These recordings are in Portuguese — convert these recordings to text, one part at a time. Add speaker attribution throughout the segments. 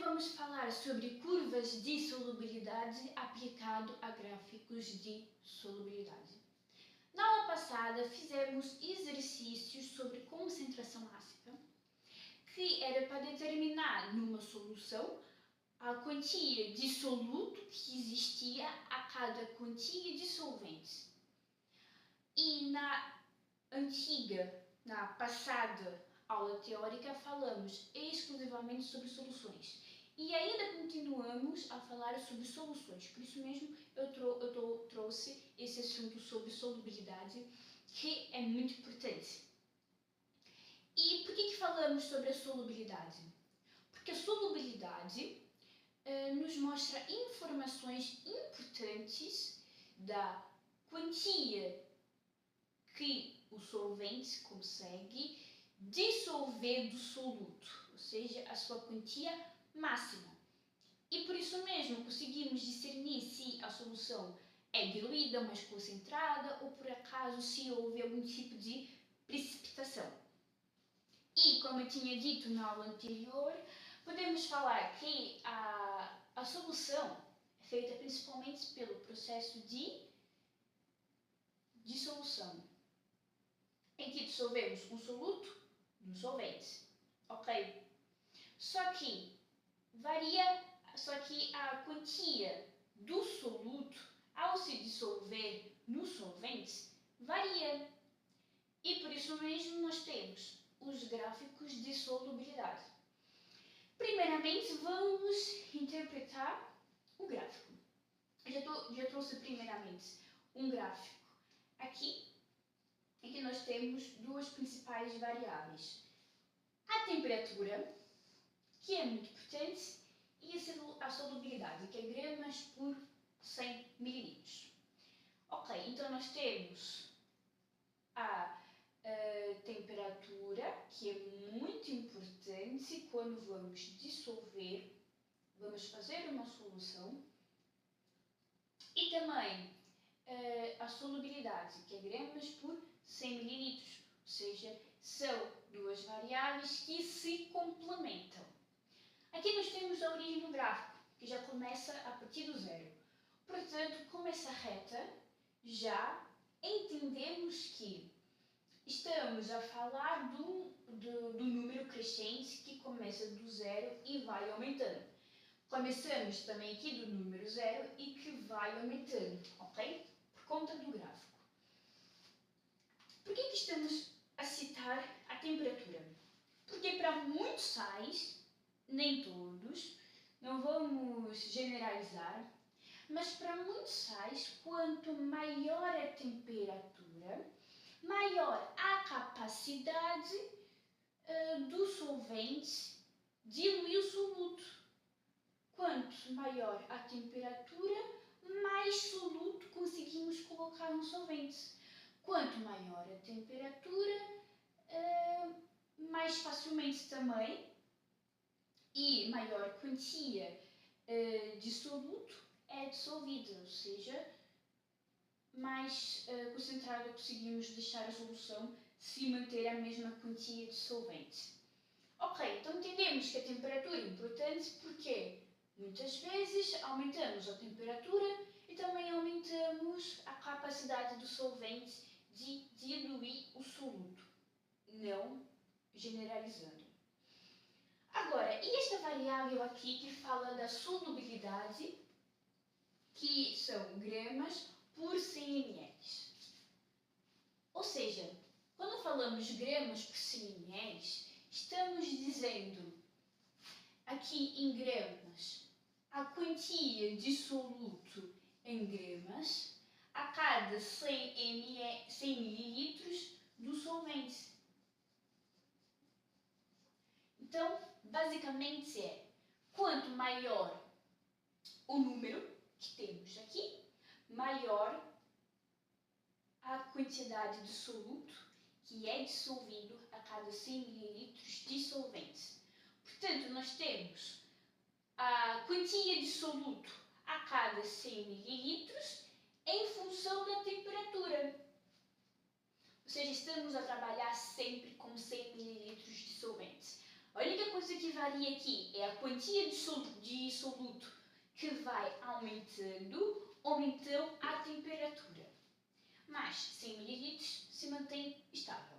Speaker 1: vamos falar sobre curvas de solubilidade aplicado a gráficos de solubilidade. Na aula passada fizemos exercícios sobre concentração ácida, que era para determinar numa solução a quantia de soluto que existia a cada quantia de solvente. E na passada aula teórica falamos exclusivamente sobre soluções. E ainda continuamos a falar sobre soluções. Por isso mesmo eu trouxe esse assunto sobre solubilidade, que é muito importante. E por que falamos sobre a solubilidade? Porque a solubilidade nos mostra informações importantes da quantia que o solvente consegue dissolver do soluto, ou seja, a sua quantia máxima. E por isso mesmo conseguimos discernir se a solução é diluída, mais concentrada ou por acaso se houve algum tipo de precipitação. E como eu tinha dito na aula anterior, podemos falar que a solução é feita principalmente pelo processo de dissolução, em que dissolvemos um soluto num solvente, ok? Só que a quantia do soluto ao se dissolver no solvente varia. E por isso mesmo nós temos os gráficos de solubilidade. Primeiramente vamos interpretar o gráfico. Já trouxe primeiramente um gráfico aqui, em que nós temos duas principais variáveis. A temperatura, que é muito importante, e a solubilidade, que é gramas por 100 ml. Ok, então nós temos a temperatura, que é muito importante quando vamos dissolver, vamos fazer uma solução, e também a solubilidade, que é gramas por 100 ml, ou seja, são duas variáveis que se complementam. Aqui nós temos a origem do gráfico, que já começa a partir do zero. Portanto, com essa reta, já entendemos que estamos a falar do número crescente que começa do zero e vai aumentando. Começamos também aqui do número zero e que vai aumentando, ok? Por conta do gráfico. Por que estamos a citar a temperatura? Porque para muitos sais, nem todos, não vamos generalizar, mas para muitos sais, quanto maior a temperatura, maior a capacidade do solvente diluir o soluto. Quanto maior a temperatura, mais soluto conseguimos colocar no solvente. Quanto maior a temperatura, mais facilmente também e maior quantia de soluto é dissolvida, ou seja, mais concentrada conseguimos deixar a solução se manter a mesma quantia de solvente. Ok, então entendemos que a temperatura é importante porque muitas vezes aumentamos a temperatura e também aumentamos a capacidade do solvente de diluir o soluto, não generalizando. Agora, e esta variável aqui que fala da solubilidade, que são gramas por 100 ml. Ou seja, quando falamos gramas por 100 ml, estamos dizendo aqui em gramas a quantia de soluto em gramas a cada 100 ml do solvente. Então, basicamente é, quanto maior o número que temos aqui, maior a quantidade de soluto que é dissolvido a cada 100 ml de solvente. Portanto, nós temos a quantia de soluto a cada 100 ml em função da temperatura. Ou seja, estamos a trabalhar sempre com 100 ml de solvente. A única coisa que que varia aqui é a quantia de soluto que vai aumentando ou então a temperatura. Mas 100 ml se mantém estável.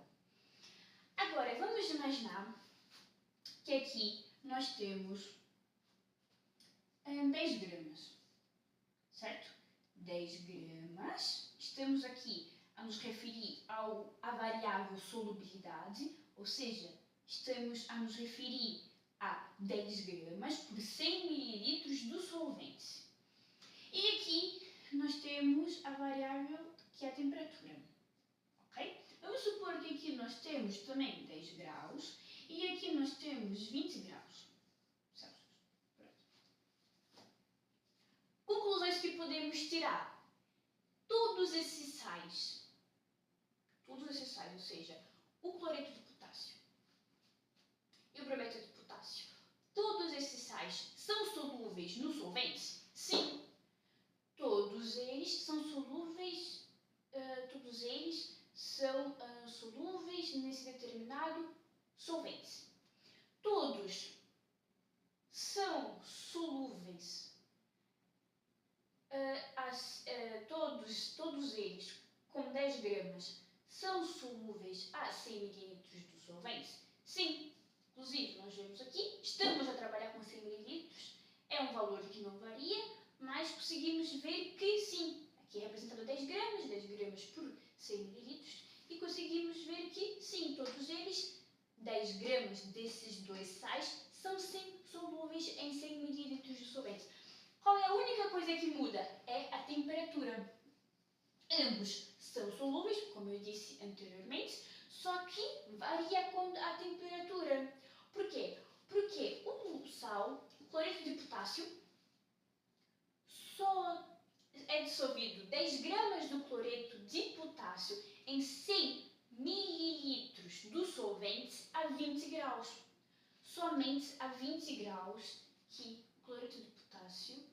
Speaker 1: Agora, vamos imaginar que aqui nós temos 10 gramas, certo? 10 gramas. Estamos aqui a nos referir à variável solubilidade, ou seja, estamos a nos referir a 10 gramas por 100 ml do solvente. E aqui nós temos a variável que é a temperatura. Ok? Vamos supor que aqui nós temos também 10 graus e aqui nós temos 20 graus Celsius. Conclusões que podemos tirar. Todos esses sais, ou seja, o cloreto de potássio e o brometo de potássio, todos esses sais são solúveis no solvente? Sim, todos eles são solúveis, nesse determinado solvente. Todos são solúveis, todos eles com 10 gramas são solúveis a 100 ml do solvente? Sim, inclusive nós vemos aqui, estamos a trabalhar com 100 ml, é um valor que não varia, mas conseguimos ver que sim, aqui é representado 10 gramas por 100 ml, e conseguimos ver que sim, todos eles, 10 gramas desses dois sais, são sim solúveis em 100 ml de solvente. Qual é a única coisa que muda? É a temperatura. Ambos são solúveis, como eu disse anteriormente, só que varia com a temperatura. Por quê? Porque o sal, o cloreto de potássio, só é dissolvido 10 gramas do cloreto de potássio em 100 mililitros do solvente a 20 graus. Somente a 20 graus que o cloreto de potássio,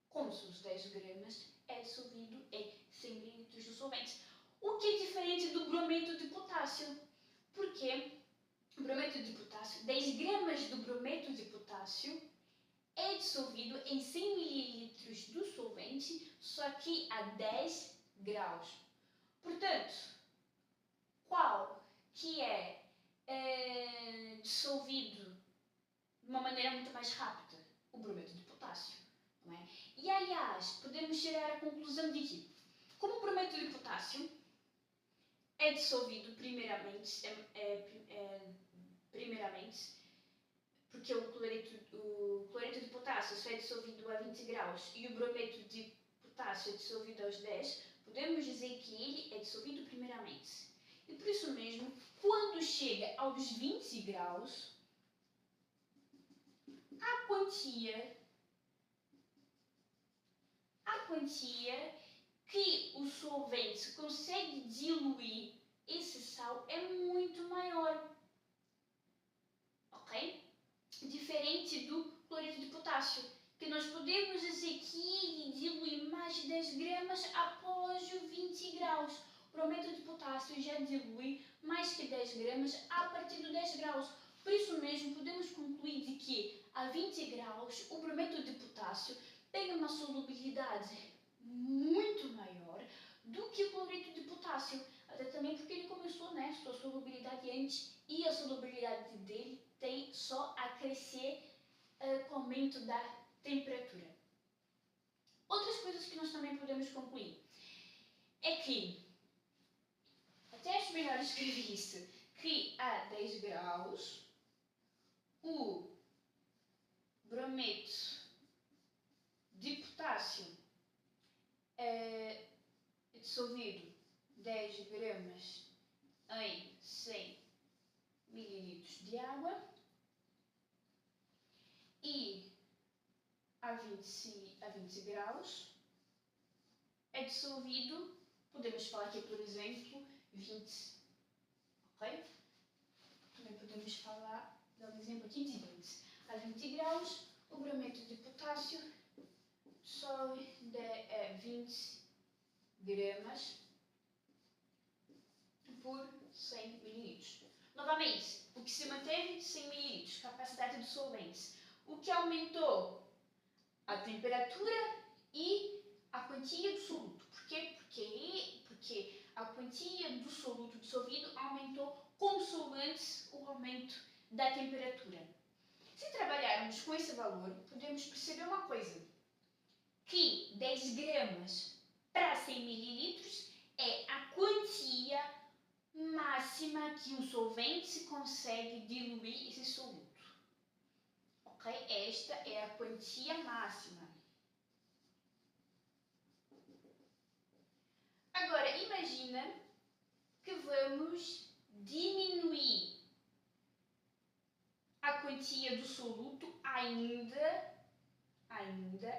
Speaker 1: com seus 10 gramas, é dissolvido em 100 mililitros do solvente. O que é diferente do brometo de potássio? Porque o brometo de potássio, 10 gramas do brometo de potássio é dissolvido em 100 mililitros do solvente, só que a 10 graus. Portanto, qual que é dissolvido de uma maneira muito mais rápida? O brometo de potássio, não é? E, aliás, podemos chegar à conclusão de que, como o brometo de potássio é dissolvido primeiramente, porque o cloreto de potássio só é dissolvido a 20 graus e o brometo de potássio é dissolvido aos 10, podemos dizer que ele é dissolvido primeiramente. E por isso mesmo, quando chega aos 20 graus, a quantia que o solvente consegue diluir esse sal é muito maior. Ok? Diferente do cloreto de potássio, que nós podemos dizer que ele dilui mais de 10 gramas após os 20 graus. O brometo de potássio já dilui mais que 10 gramas a partir dos 10 graus. Por isso mesmo, podemos concluir de que a 20 graus o brometo de potássio tem uma solubilidade muito maior do que o cloreto de potássio. Até também porque ele começou, né, sua solubilidade antes, e a solubilidade dele tem só a crescer com o aumento da temperatura. Outras coisas que nós também podemos concluir é que, até acho melhor escrever isso, que a 10 graus o brometo de potássio é dissolvido 10 gramas em 100 mililitros de água, e a 20 graus é dissolvido, podemos falar aqui, por exemplo, 20, ok? Também podemos falar, dar um exemplo aqui de 20. A 20 graus, o brometo de potássio dissolve 20 gramas por 100 mililitros. Novamente, o que se manteve 100 ml, capacidade do solvente. O que aumentou? A temperatura e a quantia do soluto. Por quê? Porque a quantia do soluto dissolvido aumentou consoante o aumento da temperatura. Se trabalharmos com esse valor, podemos perceber uma coisa, que 10 gramas para 100 mililitros é a quantia máxima que um solvente consegue diluir esse soluto. Ok? Esta é a quantia máxima. Agora, imagina que vamos diminuir a quantia do soluto ainda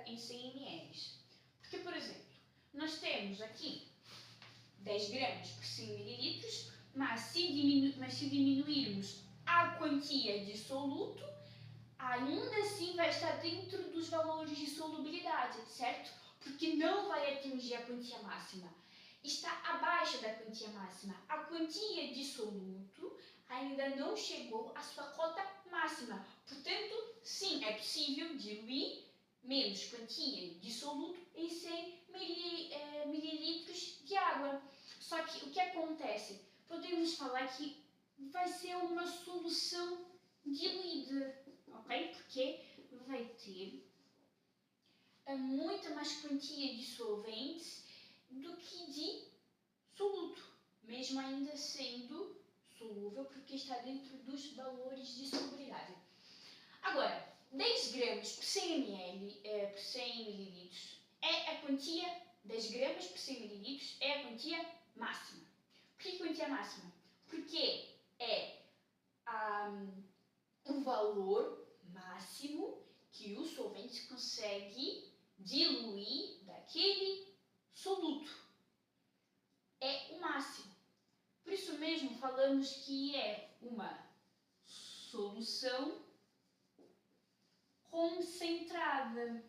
Speaker 1: em 100 ml. Porque, por exemplo, nós temos aqui 10 gramas por 100 ml, mas se diminuirmos a quantia de soluto, ainda assim vai estar dentro dos valores de solubilidade, certo? Porque não vai atingir a quantia máxima. Está abaixo da quantia máxima. A quantia de soluto ainda não chegou à sua cota máxima. Portanto, sim, é possível diluir menos quantia de soluto em 100 mililitros de água. Só que o que acontece? Podemos falar que vai ser uma solução diluída, ok? Porque vai ter muita mais quantia de solvente do que de soluto, mesmo ainda sendo solúvel, porque está dentro dos valores de solubilidade. Agora, 10 gramas por 100 ml é a quantia, 10 gramas por 100 ml é a quantia máxima. Por que quantia máxima? Porque é o valor máximo que o solvente consegue diluir daquele soluto. É o máximo. Por isso mesmo falamos que é uma solução concentrada.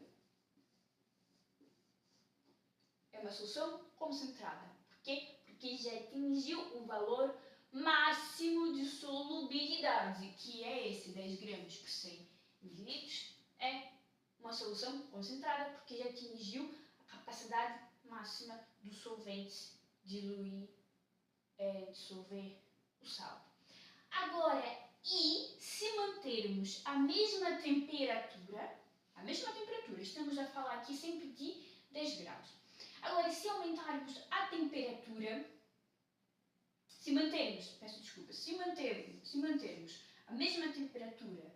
Speaker 1: É uma solução concentrada. Por quê? Porque já atingiu o valor máximo de solubilidade, que é esse 10 gramas por 100 ml. É uma solução concentrada porque já atingiu a capacidade máxima do solvente diluir, dissolver o sal. Agora, e se mantermos a mesma temperatura, estamos a falar aqui sempre de 10 graus. Agora, se aumentarmos a temperatura, se mantermos a mesma temperatura,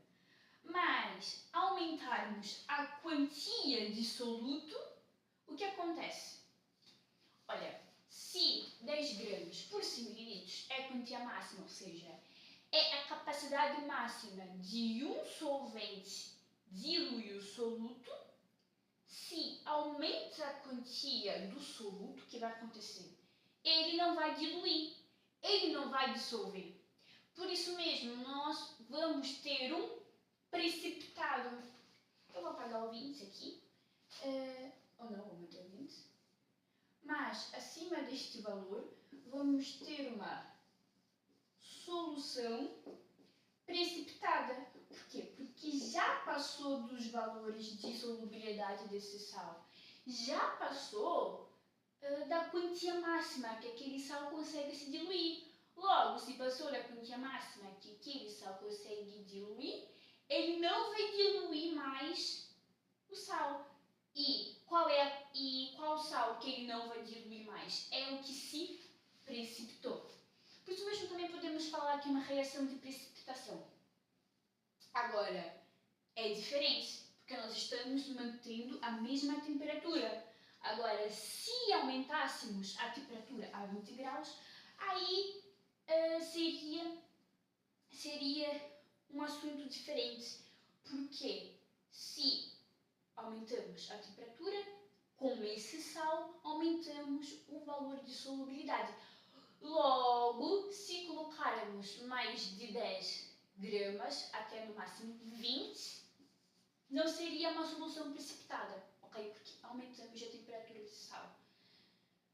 Speaker 1: mas aumentarmos a quantia de soluto, o que acontece? Olha, se 10 gramas por 100 ml é a quantia máxima, ou seja, é a capacidade máxima de um solvente diluir o soluto, se aumenta a quantia do soluto, o que vai acontecer? Ele não vai diluir, ele não vai dissolver. Por isso mesmo, nós vamos ter um precipitado. Eu vou apagar o 20 aqui. Ou não, vou manter o 20. Mas, acima deste valor, vamos ter uma solução precipitada. Por quê? Porque já passou dos valores de solubilidade desse sal. Já passou da quantia máxima que aquele sal consegue se diluir. Logo, se passou da quantia máxima que aquele sal consegue diluir, ele não vai diluir mais o sal. E qual sal que ele não vai diluir mais? É o que se precipitou. Por isso mesmo também podemos falar que é uma reação de precipitação. Agora, é diferente, porque nós estamos mantendo a mesma temperatura. Agora, se aumentássemos a temperatura a 20 graus, aí seria um assunto diferente. Porque se aumentamos a temperatura, com esse sal aumentamos o valor de solubilidade. Logo, se colocarmos mais de 10 gramas, até no máximo 20, não seria uma solução precipitada, ok? Porque aumentamos a temperatura do sal.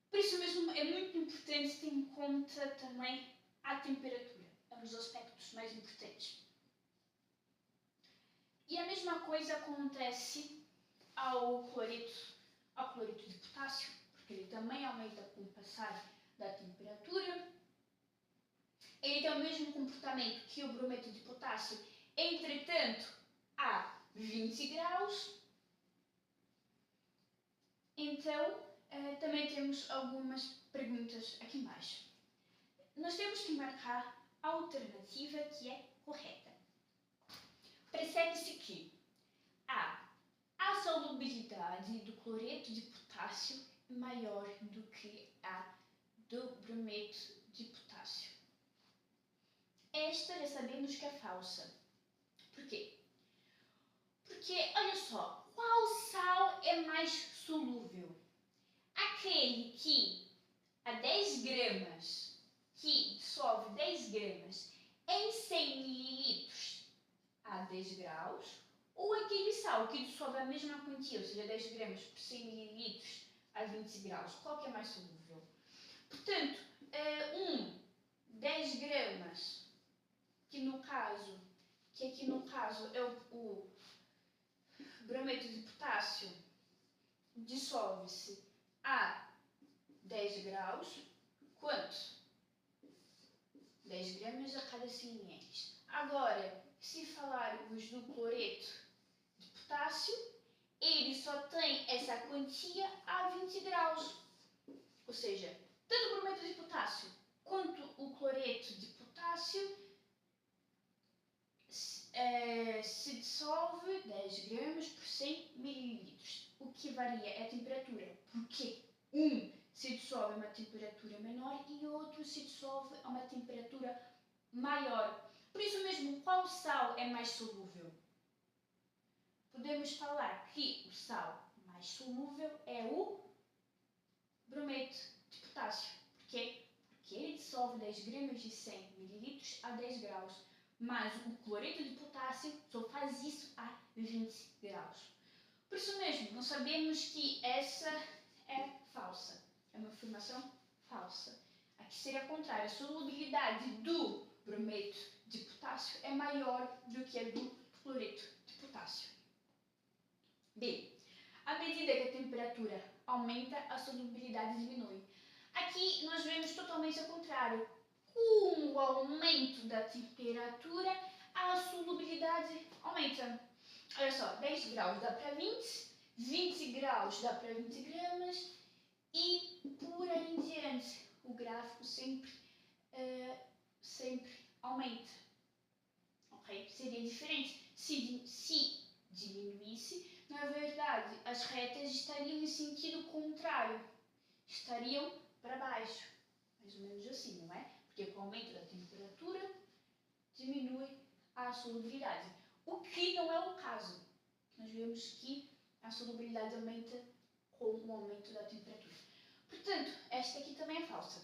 Speaker 1: Por isso mesmo é muito importante ter em conta também a temperatura. É os aspectos mais importantes. E a mesma coisa acontece ao cloreto de potássio, porque ele também aumenta com o passar da temperatura. Ele tem o mesmo comportamento que o brometo de potássio, entretanto, a 20 graus. Então, também temos algumas perguntas aqui embaixo. Nós temos que marcar a alternativa que é correta. Percebe-se que a solubilidade do cloreto de potássio é maior do que a do brometo de potássio. Esta já sabemos que é falsa. Por quê? Porque, olha só, qual sal é mais solúvel? Aquele que a 10 gramas, que dissolve 10 gramas em 100 mililitros a 10 graus, ou aquele sal que dissolve a mesma quantia, ou seja, 10 gramas por 100 mililitros a 20 graus, qual que é mais solúvel? Portanto, 10 gramas, que aqui no caso é o brometo de potássio, dissolve-se a 10 graus, quanto? 10 gramas a cada 100 ml. Agora, se falarmos do cloreto de potássio, ele só tem essa quantia a 20 graus. Ou seja, tanto o brometo de potássio quanto o cloreto de potássio se dissolve 10 gramas por 100 mililitros. O que varia é a temperatura, porque um se dissolve a uma temperatura menor e o outro se dissolve a uma temperatura maior. Por isso mesmo, qual sal é mais solúvel? Podemos falar que o sal mais solúvel é o brometo de potássio. Por quê? Porque ele dissolve 10 gramas de 100 mililitros a 10 graus. Mas o cloreto de potássio só faz isso a 20 graus. Por isso mesmo, nós sabemos que essa é falsa. É uma afirmação falsa. Aqui seria contrário. A solubilidade do brometo de potássio é maior do que a do cloreto de potássio. B. À medida que a temperatura aumenta, a solubilidade diminui. Aqui nós vemos totalmente ao contrário. Com o aumento da temperatura, a solubilidade aumenta. Olha só, 10 graus dá para 20, 20 graus dá para 20 gramas e por aí em diante. O gráfico sempre aumenta. Ok? Seria diferente se diminuísse. Na verdade, as retas estariam em sentido contrário. Estariam para baixo. Mais ou menos assim, não é? Porque com o aumento da temperatura, diminui a solubilidade. O que não é o caso. Nós vemos que a solubilidade aumenta com o aumento da temperatura. Portanto, esta aqui também é falsa.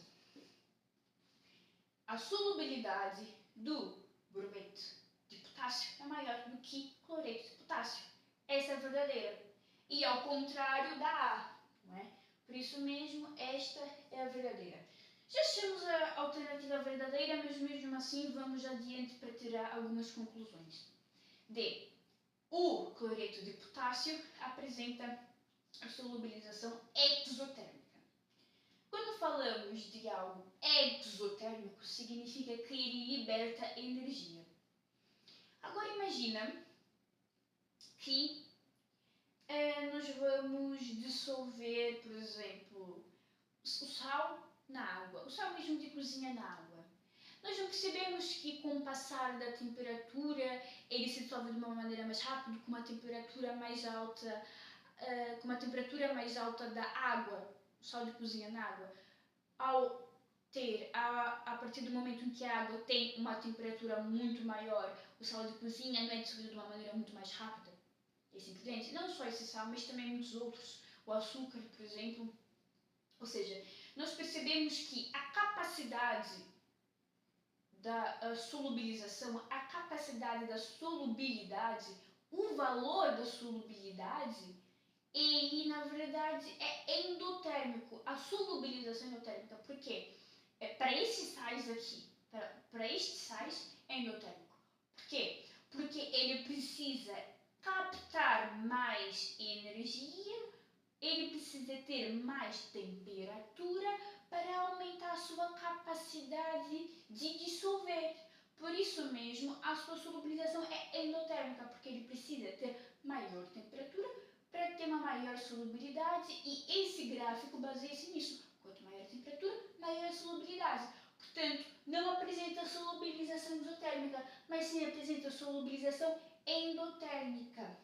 Speaker 1: A solubilidade do brometo de potássio é maior do que cloreto de potássio. Essa é verdadeira. E ao contrário da A, não é? Por isso mesmo, esta é a verdadeira. Já achamos a alternativa verdadeira, mas mesmo assim vamos adiante para tirar algumas conclusões. D. O cloreto de potássio apresenta a solubilização exotérmica. Quando falamos de algo exotérmico, significa que ele liberta energia. Agora imagina que nós vamos dissolver, por exemplo, o sal na água, o sal mesmo de cozinha na água. Nós não percebemos que com o passar da temperatura ele se dissolve de uma maneira mais rápida, com uma temperatura mais alta, da água, o sal de cozinha na água. A partir do momento em que a água tem uma temperatura muito maior, o sal de cozinha não é dissolvido de uma maneira muito mais rápida. E simplesmente, não só esse sal, mas também muitos outros, o açúcar, por exemplo. Ou seja, nós percebemos que a capacidade da solubilização, a capacidade da solubilidade, o valor da solubilidade, ele na verdade é endotérmico. A solubilização endotérmica, por quê? Para esses sais aqui, para para estes sais é endotérmico. Porquê? Porque ele precisa captar mais energia, ele precisa ter mais temperatura para aumentar a sua capacidade de dissolver. Por isso mesmo, a sua solubilização é endotérmica, porque ele precisa ter maior temperatura para ter uma maior solubilidade, e esse gráfico baseia-se nisso. Quanto maior a temperatura, maior a solubilidade. Portanto, não apresenta solubilização isotérmica, mas sim apresenta solubilização endotérmica.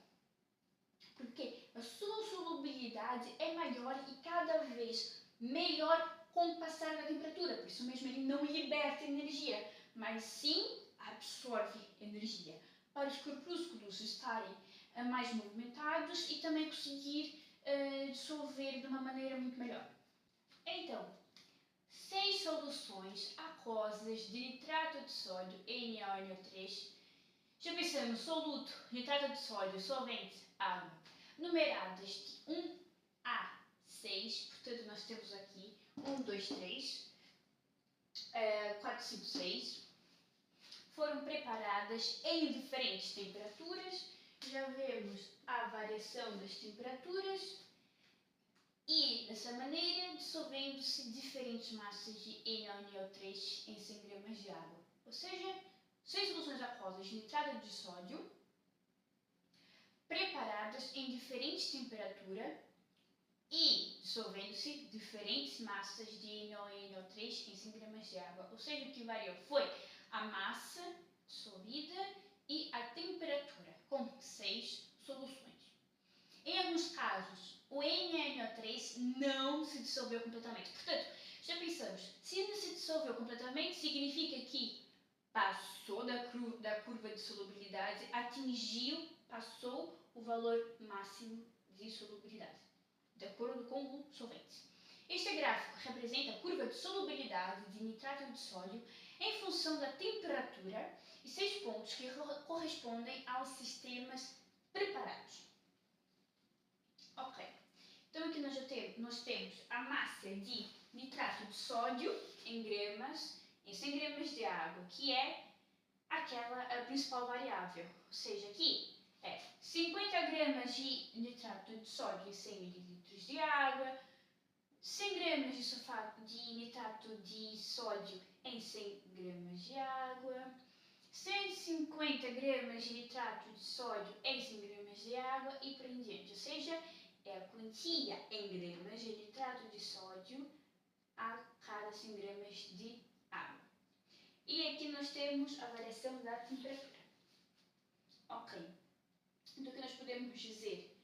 Speaker 1: Porque a sua solubilidade é maior e cada vez melhor com o passar da temperatura. Por isso mesmo ele não liberta energia, mas sim absorve energia. Para os corpúsculos estarem mais movimentados e também conseguir dissolver de uma maneira muito melhor. Então, 6 soluções aquosas de nitrato de sódio NaONO3. Já pensamos soluto, nitrato de sódio, solvente, água, numeradas de 1 a 6. Portanto, nós temos aqui 1, 2, 3, 4, 5, 6. Foram preparadas em diferentes temperaturas. Já vemos a variação das temperaturas e, dessa maneira, dissolvendo-se diferentes massas de NaONO3 em 100 gramas de água. Ou seja, 6 soluções aquosas de nitrato de sódio preparadas em diferentes temperaturas e dissolvendo-se diferentes massas de NaONO3 em 100 gramas de água. Ou seja, o que variou foi a massa dissolvida e a temperatura, com 6 soluções. Em alguns casos, o NaNO3 não se dissolveu completamente. Portanto, já pensamos, se não se dissolveu completamente, significa que passou da curva de solubilidade, passou o valor máximo de solubilidade, de acordo com o solvente. Este gráfico representa a curva de solubilidade de nitrato de sódio em função da temperatura e 6 pontos que correspondem aos sistemas preparados. Ok, então aqui nós temos a massa de nitrato de sódio em gramas, em 100 gramas de água, que é a principal variável. Ou seja, aqui é 50 gramas de nitrato de sódio em 100 ml de água, 100 gramas de nitrato de sódio em 100 gramas de água, 150 gramas de nitrato de sódio em 100 gramas de água e por em diante. Ou seja, é a quantia em gramas de nitrato de sódio a cada 100 gramas de água. E aqui nós temos a variação da temperatura. Ok. Então o que nós podemos dizer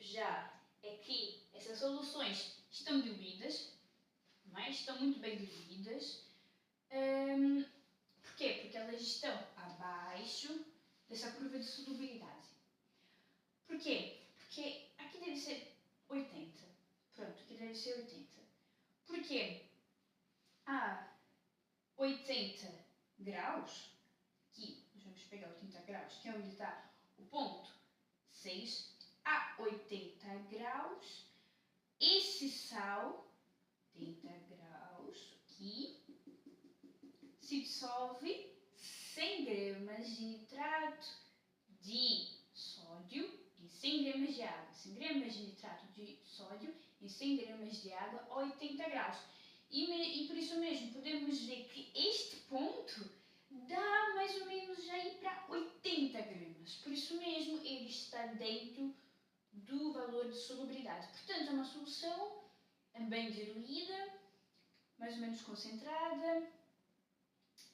Speaker 1: já é que essas soluções estão diluídas, mas estão muito bem diluídas. Porquê? Porque elas estão abaixo dessa curva de solubilidade. Porquê? Porque aqui deve ser 80. Pronto, aqui deve ser 80. Porquê? A 80 graus, aqui nós vamos pegar 80 graus, que é onde está o ponto 6, a 80 graus, esse sal, 80 graus, aqui, se dissolve 100 gramas de nitrato de sódio em 100 gramas de água. 100 gramas de nitrato de sódio em 100 gramas de água a 80 graus. E por isso mesmo podemos ver que este ponto dá mais ou menos já ir para 80 gramas. Por isso mesmo ele está dentro do valor de solubilidade. Portanto, é uma solução bem diluída, mais ou menos concentrada,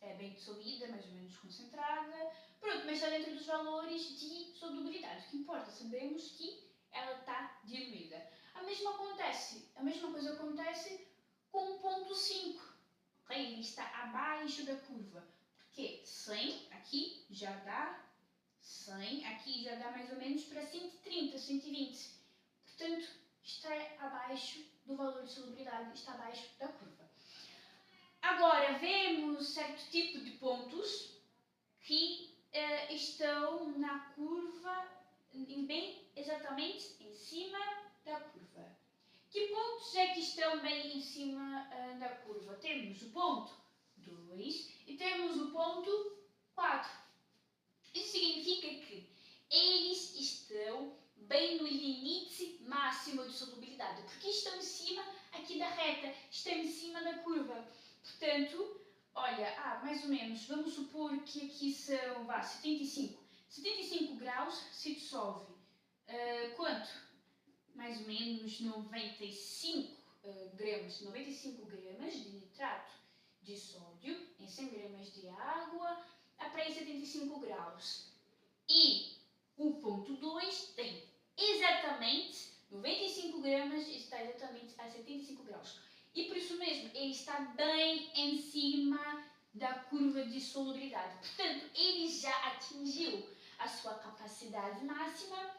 Speaker 1: é bem dissolvida, mais ou menos concentrada. Pronto, mas está dentro dos valores de solubilidade. O que importa, sabemos que ela está diluída. A mesma coisa acontece com o ponto 5. Okay? Ele está abaixo da curva. Porque 100 aqui já dá 100, aqui já dá mais ou menos para 130, 120. Portanto, está abaixo do valor de solubilidade, está abaixo da curva. Agora, vemos certo tipo de pontos que estão na curva, bem exatamente em cima da curva. Que pontos é que estão bem em cima da curva? Temos o ponto 2 e temos o ponto 4. Isso significa que eles estão bem no limite máximo de solubilidade, porque estão em cima aqui da reta, estão em cima da curva. Portanto, olha, mais ou menos, vamos supor que aqui são 75. 75 graus se dissolve. Quanto? Mais ou menos 95 gramas. 95 gramas de nitrato de sódio em 100 gramas de água para 75 graus. E o ponto 2 tem exatamente 95 gramas e está exatamente a 75 graus. E por isso mesmo, ele está bem em cima da curva de solubilidade. Portanto, ele já atingiu a sua capacidade máxima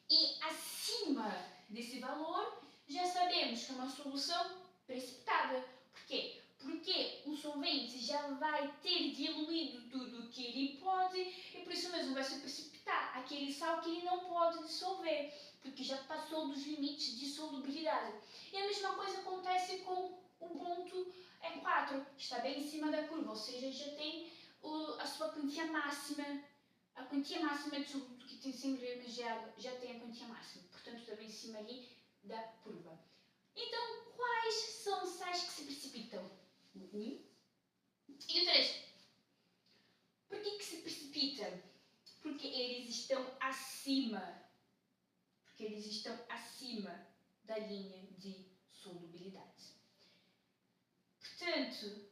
Speaker 1: e acima desse valor já sabemos que é uma solução precipitada. Por quê? Porque o solvente já vai ter diluído tudo o que ele pode e por isso mesmo vai se precipitar aquele sal que ele não pode dissolver, porque já passou dos limites de solubilidade. E a mesma coisa acontece com o ponto 4, está bem em cima da curva, ou seja, já tem a sua quantia máxima. A quantia máxima de soluto que tem 100 gramas de água já tem a quantia máxima, portanto está bem em cima ali da curva. Então, quais são os sais que se precipitam? O 1 e o 3. Por que se precipitam? Porque eles estão acima. Porque eles estão acima da linha de solubilidade. Portanto,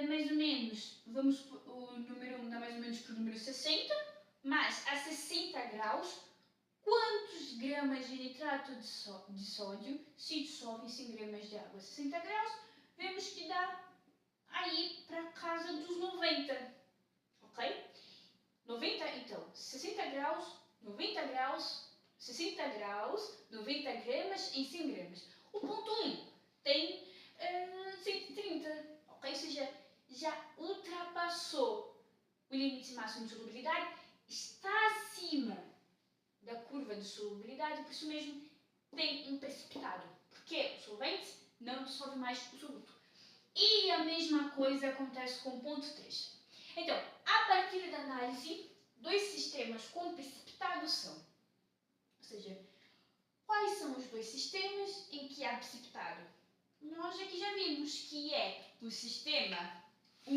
Speaker 1: mais ou menos, vamos o número 1 dá mais ou menos para o número 60, mas a 60 graus, quantos gramas de nitrato de sódio se dissolve em 100 gramas de água? 60 graus, vemos que dá aí para casa dos 90, ok? 90, então, 60 graus, 90 graus, 60 graus, 90 gramas em 100 gramas. O ponto 1 tem 130, ok? Ou seja, já ultrapassou o limite máximo de solubilidade, está acima da curva de solubilidade, por isso mesmo tem um precipitado, porque o solvente não dissolve mais o soluto. E a mesma coisa acontece com o ponto 3. Então, a partir da análise, dois sistemas com precipitado são, ou seja, quais são os dois sistemas em que há precipitado? Nós aqui já vimos que é o sistema 1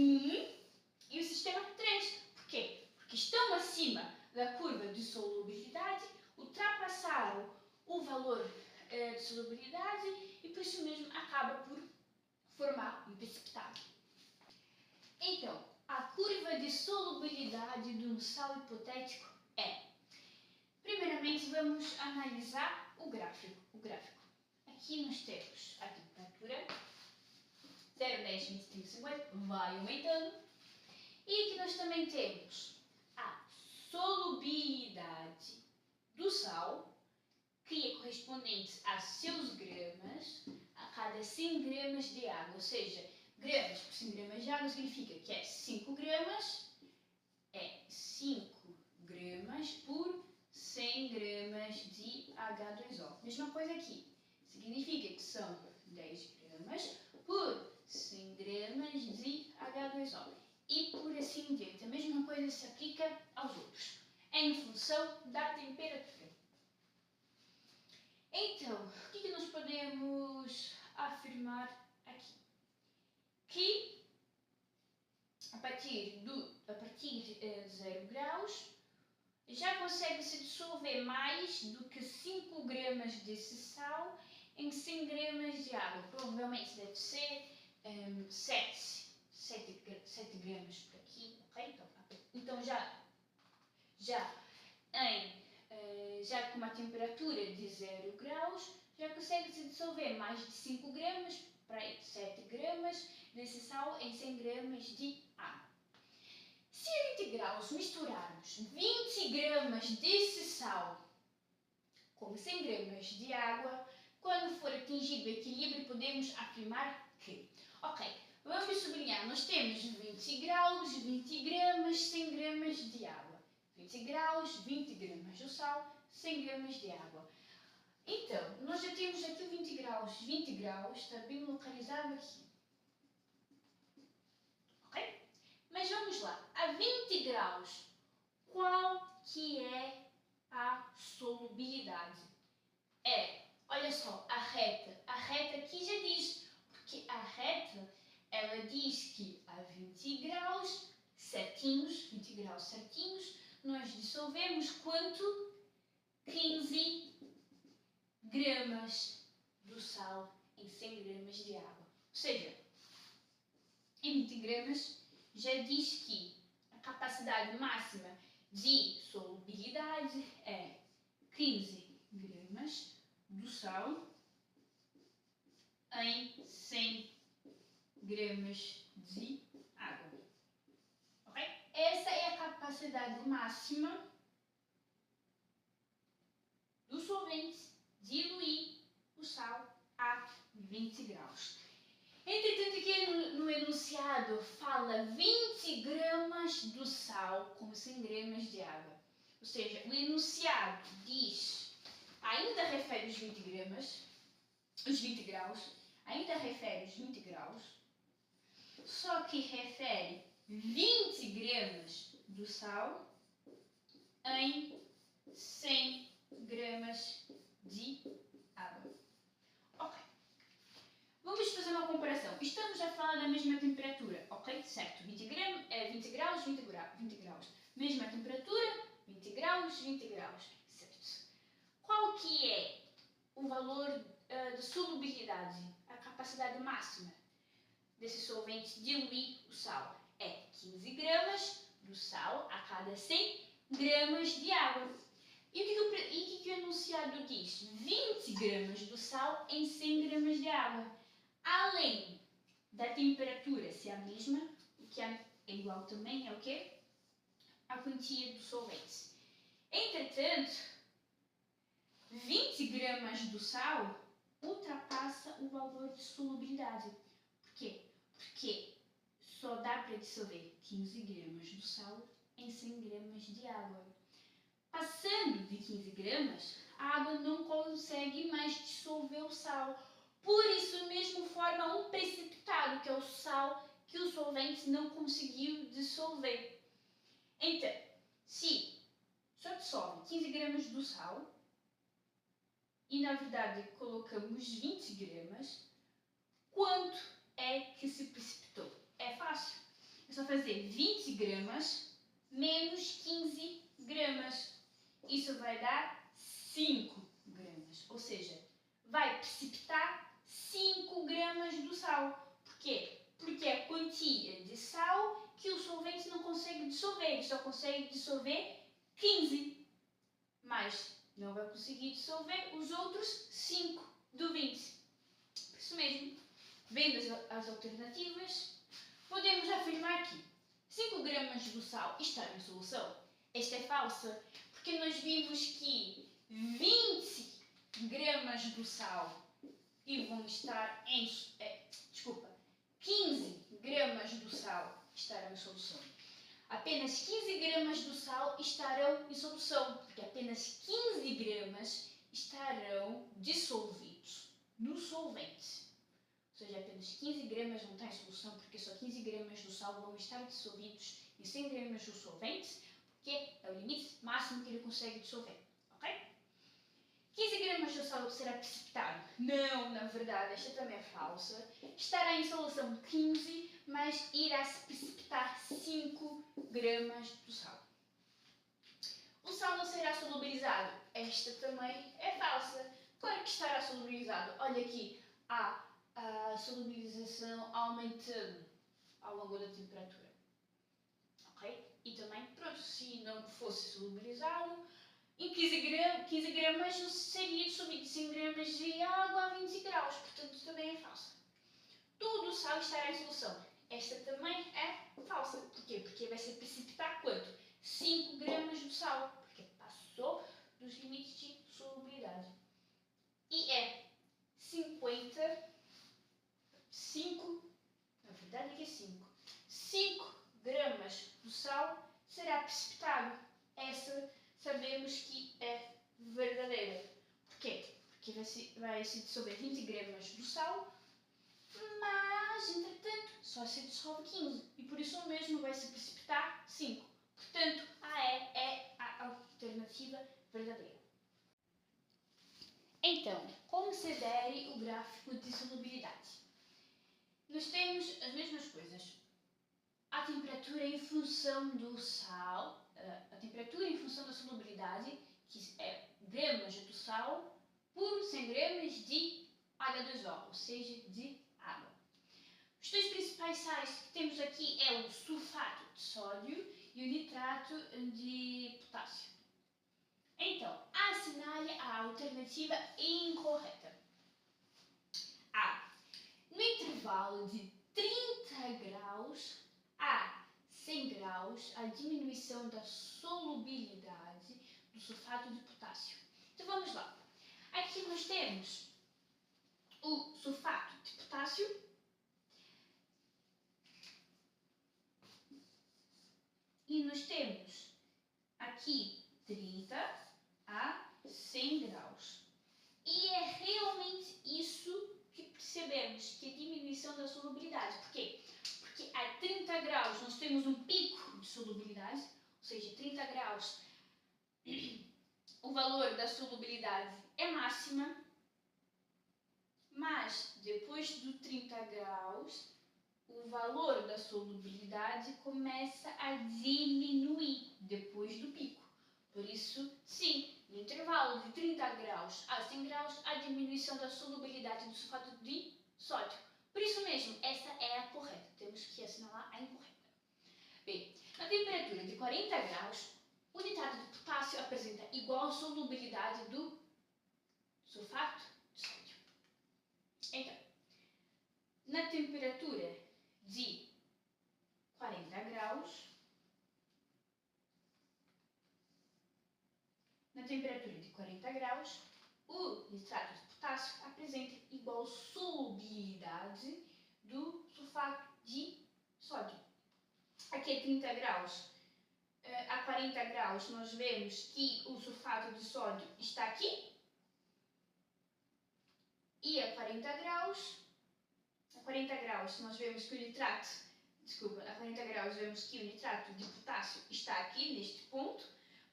Speaker 1: e o sistema 3. Por quê? Porque estão acima da curva de solubilidade, ultrapassaram o valor de solubilidade e por isso mesmo acaba por formar um precipitado. Então, a curva de solubilidade de um sal hipotético é... Primeiramente, vamos analisar o gráfico. Aqui nós temos a temperatura, 0,10, 20, 30, 50, vai aumentando. E aqui nós também temos a solubilidade do sal, que é correspondente a seus gramas a cada 100 gramas de água. Ou seja, gramas por 100 gramas de água significa que é 5 gramas, é 5 gramas por 100 gramas de H2O. Mesma coisa aqui. Significa que são 10 gramas por 100 gramas de H2O. E por assim em diante. A mesma coisa se aplica aos outros, em função da temperatura. Então, o que nós podemos afirmar aqui? Que a partir de 0 graus já consegue se dissolver mais do que 5 gramas desse sal em 100 gramas de água. Provavelmente deve ser 7 gramas por aqui, ok? Então já com uma temperatura de 0 graus, já consegue se dissolver mais de 5 gramas para 7 gramas desse sal em 100 gramas de água. Se a 20 graus misturarmos 20 gramas desse sal com 100 gramas de água, quando for atingido o equilíbrio, podemos afirmar que, ok, vamos sublinhar, nós temos 20 graus, 20 gramas, 100 gramas de água. 20 graus, 20 gramas do sal, 100 gramas de água. Então, nós já temos aqui o 20 graus está bem localizado aqui. Mas vamos lá, a 20 graus, qual que é a solubilidade? Olha só, a reta aqui já diz, porque a reta, ela diz que a 20 graus certinhos, nós dissolvemos quanto? 15 gramas do sal em 100 gramas de água. Ou seja, em 20 gramas já diz que a capacidade máxima de solubilidade é 15 gramas do sal em 100 gramas de água. Ok? Essa é a capacidade máxima do solvente diluir o sal a 20 graus. Entretanto, aqui no enunciado fala 20 gramas do sal com 100 gramas de água. Ou seja, o enunciado diz, ainda refere os 20 graus, só que refere 20 gramas do sal em 100 gramas de água. Ok. Vamos fazer uma comparação. Estamos a falar da mesma temperatura, ok? Certo. 20 graus. Mesma temperatura, 20 graus. Certo. Qual que é o valor de solubilidade, a capacidade máxima desse solvente diluir o sal? É 15 gramas do sal a cada 100 gramas de água. E o que o enunciado diz? 20 gramas do sal em 100 gramas de água. Além da temperatura ser a mesma, o que é igual também é o quê? A quantia do solvente. Entretanto, 20 gramas do sal ultrapassa o valor de solubilidade. Por quê? Porque só dá para dissolver 15 gramas do sal em 100 gramas de água. Passando de 15 gramas, a água não consegue mais dissolver o sal. Por isso mesmo forma um precipitado, que é o sal que o solvente não conseguiu dissolver. Então, se só dissolve 15 gramas do sal e na verdade colocamos 20 gramas, quanto é que se precipitou? É fácil. É só fazer 20 gramas menos 15 gramas. Isso vai dar 5 gramas. Ou seja, vai precipitar 5 gramas do sal. Por quê? Porque é a quantia de sal que o solvente não consegue dissolver. Ele só consegue dissolver 15. Mas não vai conseguir dissolver os outros 5 do 20. Por isso mesmo, vendo as alternativas, podemos afirmar que 5 gramas do sal está em solução. Esta é falsa, porque nós vimos que 20 gramas do sal vão estar 15 gramas do sal estarão em solução. Apenas 15 gramas do sal estarão em solução, porque apenas 15 gramas estarão dissolvidos no solvente. Ou seja, apenas 15 gramas vão estar em solução, porque só 15 gramas do sal vão estar dissolvidos em 100 gramas do solvente, porque é o limite máximo que ele consegue dissolver. Ok? 15 gramas do sal será precipitado? Não, na verdade, esta também é falsa. Estará em solução 15, mas irá se precipitar 5 gramas do sal. O sal não será solubilizado? Esta também é falsa. Claro que estará solubilizado. Olha aqui, a solubilização aumentando ao longo da temperatura. Ok? E também, pronto, se não fosse solubilizado, em 15 gramas seria dissolvido 100 gramas de água a 20 graus, portanto também é falsa. Todo o sal estará em solução. Esta também é falsa. Porquê? Porque vai se precipitar quanto? 5 gramas do sal, porque passou dos limites de solubilidade. E é 5 gramas do sal será precipitado. Essa sabemos que é verdadeira. Porquê? Porque vai se dissolver 20 gramas do sal, mas Mas, entretanto, só se dissolve 15 e por isso mesmo vai se precipitar 5. Portanto, a E é a alternativa verdadeira. Então, considere o gráfico de solubilidade. Nós temos as mesmas coisas. A temperatura em função do sal, a temperatura em função da solubilidade, que é gramas do sal por 100 gramas de H2O, ou seja, de água. Os dois principais sais que temos aqui é o sulfato de sódio e o nitrato de potássio. Então, assinale a alternativa incorreta. A. No intervalo de 30 graus a 100 graus, a diminuição da solubilidade do sulfato de potássio. Então vamos lá. Aqui nós temos o sulfato de potássio e nós temos aqui 30 a 100 graus. E é realmente isso que percebemos, que é a diminuição da solubilidade. Por quê? Porque a 30 graus nós temos um pico de solubilidade, ou seja, 30 graus o valor da solubilidade é máxima, mas depois do 30 graus o valor da solubilidade começa a diminuir depois do pico. Por isso, sim, no intervalo de 30 graus a 100 graus, a diminuição da solubilidade do sulfato de sódio. Por isso mesmo, essa é a correta. Temos que assinalar a incorreta. Bem, na temperatura de 40 graus, o nitrato de potássio apresenta igual solubilidade do sulfato de sódio. Então, na temperatura de 40 graus, o nitrato de potássio apresenta igual solubilidade do sulfato de sódio. Aqui a 30 graus, a 40 graus, nós vemos que o sulfato de sódio está aqui. E a 40 graus, nós vemos que o nitrato, a 40 graus vemos que o nitrato de potássio está aqui, neste ponto.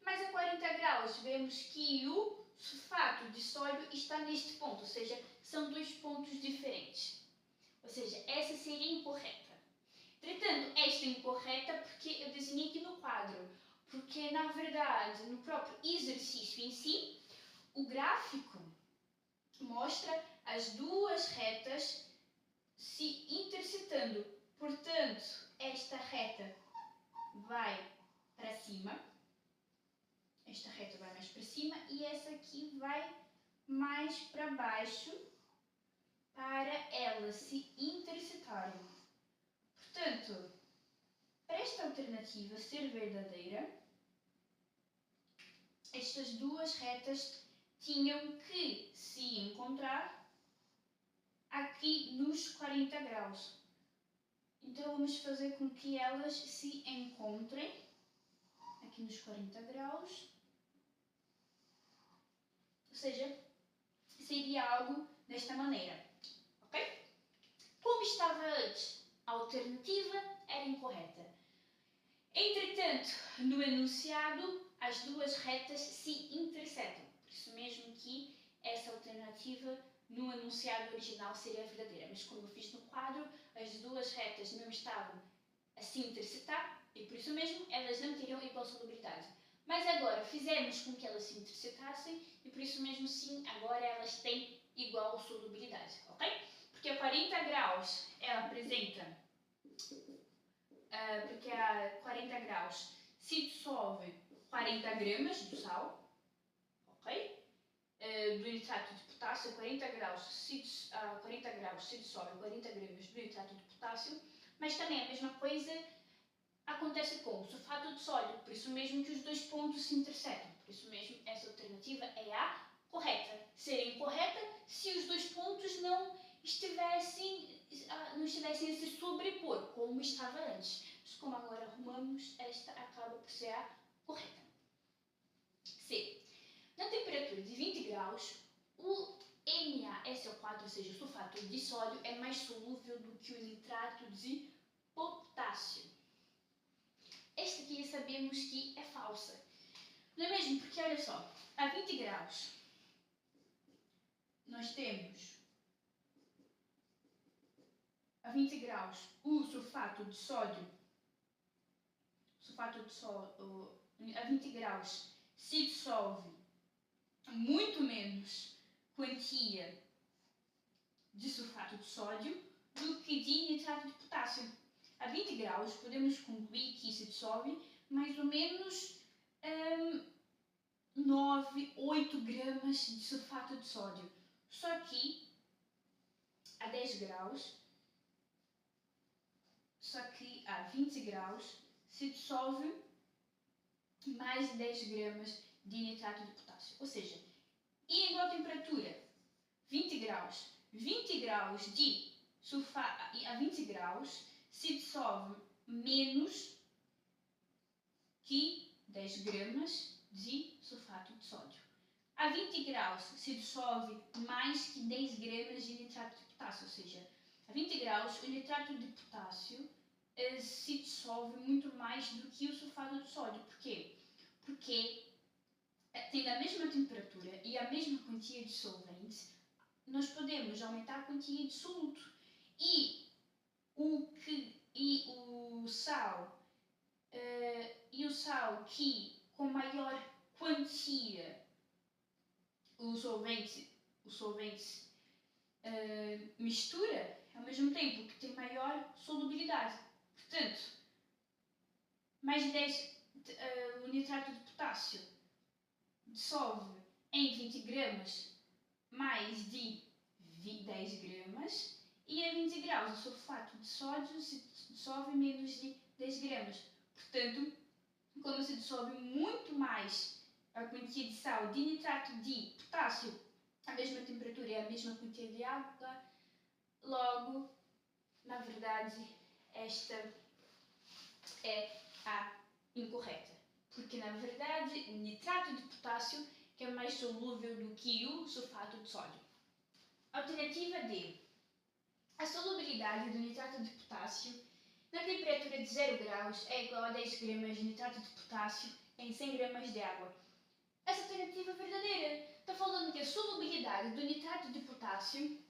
Speaker 1: Mas a 40 graus vemos que o sulfato de sódio está neste ponto, ou seja, são dois pontos diferentes. Ou seja, essa seria incorreta. Entretanto, esta é incorreta porque eu desenhei aqui no quadro. Porque, na verdade, no próprio exercício em si, o gráfico mostra as duas retas se interceptando. Portanto, esta reta vai para cima. Esta reta vai mais para cima e essa aqui vai mais para baixo para elas se interceptarem. Portanto, para esta alternativa ser verdadeira, estas duas retas tinham que se encontrar aqui nos 40 graus. Então, vamos fazer com que elas se encontrem aqui nos 40 graus. Ou seja, seria algo desta maneira, ok? Como estava antes, a alternativa era incorreta. Entretanto, no enunciado, as duas retas se interceptam. Por isso mesmo que essa alternativa no enunciado original seria verdadeira. Mas como eu fiz no quadro, as duas retas não estavam a se interceptar e por isso mesmo elas não teriam igual solubilidade. Mas agora fizemos com que elas se interceptassem e por isso mesmo sim, agora elas têm igual solubilidade, ok? Porque a 40 graus ela apresenta, porque a 40 graus se dissolve 40 gramas do sal, ok? Do nitrato de potássio, a 40 graus se dissolve 40 gramas do nitrato de potássio, mas também a mesma coisa acontece com o sulfato de sódio, por isso mesmo que os dois pontos se interceptam. Por isso mesmo, essa alternativa é a correta. Seria incorreta se os dois pontos não estivessem a se sobrepor, como estava antes. Mas como agora arrumamos, esta acaba por ser a correta. C. Na temperatura de 20 graus, o NaSO4 sulfato, ou seja, o sulfato de sódio é mais solúvel do que o nitrato de potássio. Esta aqui sabemos que é falsa. Não é mesmo? Porque olha só, a 20 graus nós temos a 20 graus o sulfato de sódio, a 20 graus se dissolve muito menos quantia de sulfato de sódio do que de nitrato de potássio. A 20 graus podemos concluir que se dissolve mais ou menos 9, 8 gramas de sulfato de sódio. Só que a 10 graus, a 20 graus se dissolve mais de 10 gramas de nitrato de potássio. Ou seja, em igual temperatura, 20 graus de sulfato, a 20 graus se dissolve menos que 10 gramas de sulfato de sódio. A 20 graus se dissolve mais que 10 gramas de nitrato de potássio, ou seja, a 20 graus o nitrato de potássio se dissolve muito mais do que o sulfato de sódio. Porquê? Porque tendo a mesma temperatura e a mesma quantia de solvente, nós podemos aumentar a quantia de soluto. E o sal que com maior quantia o solvente mistura, ao mesmo tempo que tem maior solubilidade. Portanto, mais de 10, o nitrato de potássio dissolve em 20 gramas mais de 10 gramas e a 20 graus o sulfato de sódio se dissolve menos de 10 gramas. Portanto, como se dissolve muito mais a quantia de sal de nitrato de potássio, a mesma temperatura e a mesma quantia de água, logo, na verdade, esta é a incorreta. Porque, na verdade, o nitrato de potássio é mais solúvel do que o sulfato de sódio. Alternativa D. A solubilidade do nitrato de potássio na temperatura de 0 graus é igual a 10 gramas de nitrato de potássio em 100 gramas de água. Essa alternativa é verdadeira. Está falando que a solubilidade do nitrato de potássio